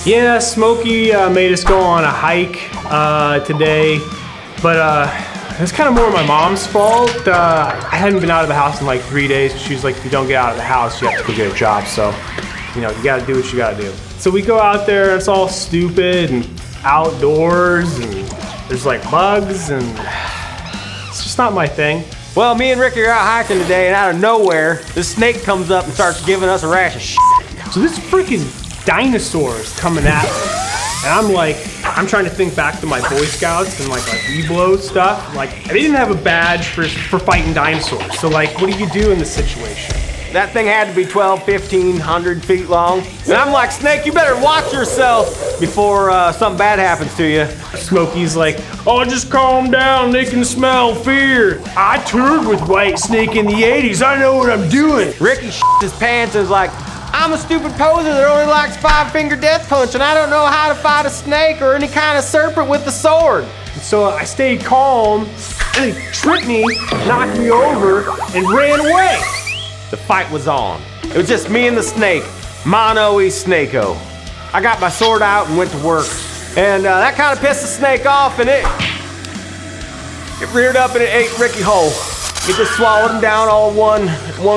Yeah, Smokey made us go on a hike today, but it's kind of more my mom's fault. I hadn't been out of the house in like 3 days. She was like, if you don't get out of the house, you have to go get a job. So, you know, you gotta do what you gotta do. So we go out there, and it's all stupid and outdoors, and there's like bugs, and it's just not my thing. Well, me and Rikki are out hiking today, and out of nowhere, this snake comes up and starts giving us a rash of shit. So this freaking dinosaur is coming at me. And I'm like, I'm trying to think back to my Boy Scouts and like Weeblo stuff. Like, they didn't have a badge for fighting dinosaurs. So like, what do you do in this situation? That thing had to be 12, 1,500 feet long. And I'm like, Snake, you better watch yourself before something bad happens to you. Smokey's like, oh, just calm down, they can smell fear. I toured with White Snake in the 80s, I know what I'm doing. Rikki shits his pants and is like, I'm a stupid poser that only likes 5-finger death punch, and I don't know how to fight a snake or any kind of serpent with the sword. So I stayed calm, and he tripped me, knocked me over, and ran away. The fight was on. It was just me and the snake, mono y snakeo. I got my sword out and went to work. And that kind of pissed the snake off, and it reared up and it ate Rikki whole. It just swallowed him down all one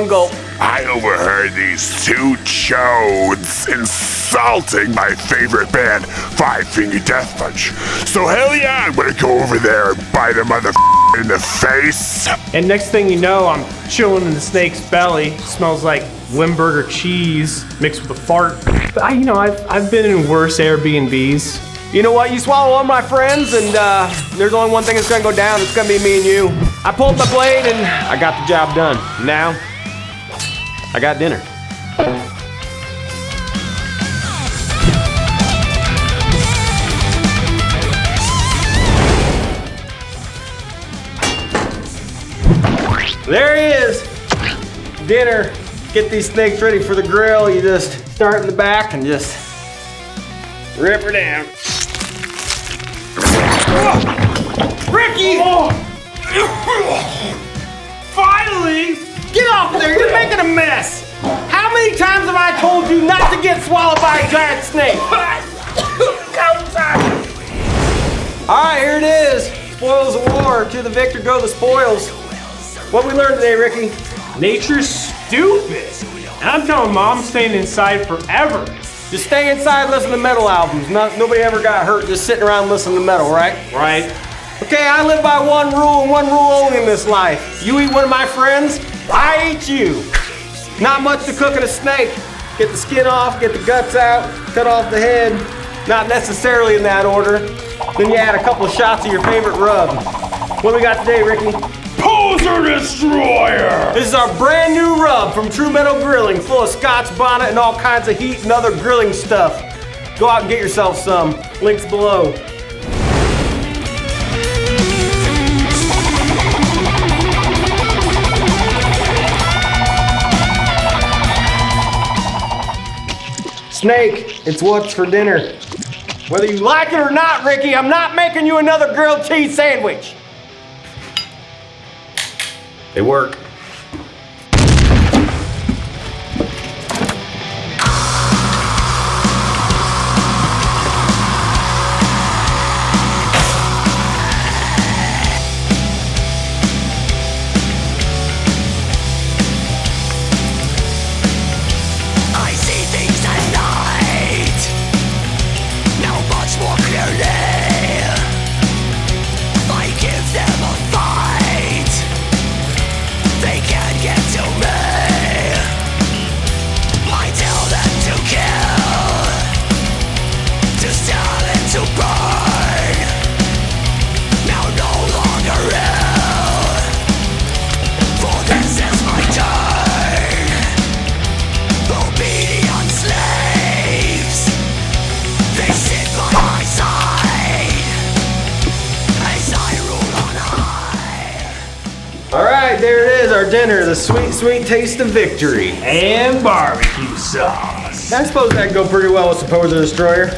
gulp. I overheard these two chodes insulting my favorite band, 5-Finger Death Punch. So hell yeah, I'm gonna go over there and bite a motherfucker in the face. And next thing you know, I'm chilling in the snake's belly. It smells like Limburger cheese mixed with a fart. But I've been in worse Airbnbs. You know what? You swallow one of my friends, and there's only one thing that's gonna go down. It's gonna be me and you. I pulled my blade, and I got the job done. Now, I got dinner. There he is. Dinner. Get these snakes ready for the grill. You just start in the back and just rip her down. Rikki! Oh. Finally! Get off there, you're making a mess! How many times have I told you not to get swallowed by a giant snake? Alright, here it is. Spoils of war. To the victor go the spoils. What we learned today, Rikki? Nature's stupid. And I'm telling Mom I'm staying inside forever. Just stay inside and listen to metal albums. Nobody ever got hurt just sitting around listening to metal, right? Right. Okay, I live by one rule and one rule only in this life. You eat one of my friends, I eat you. Not much to cooking a snake. Get the skin off, get the guts out, cut off the head. Not necessarily in that order. Then you add a couple of shots of your favorite rub. What do we got today, Rikki? Poser Destroyer! This is our brand new rub from True Metal Grilling, full of Scotch Bonnet and all kinds of heat and other grilling stuff. Go out and get yourself some. Links below. Snake, it's what's for dinner. Whether you like it or not, Rikki, I'm not making you another grilled cheese sandwich. They work. There it is, our dinner, the sweet, sweet taste of victory. And barbecue sauce. I suppose that'd go pretty well with the Poser Destroyer.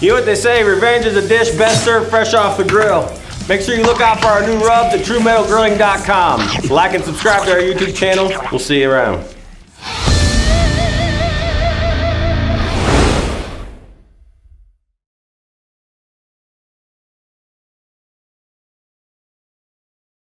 You know what they say, revenge is a dish best served fresh off the grill. Make sure you look out for our new rubs at TrueMetalGrilling.com. Like and subscribe to our YouTube channel. We'll see you around.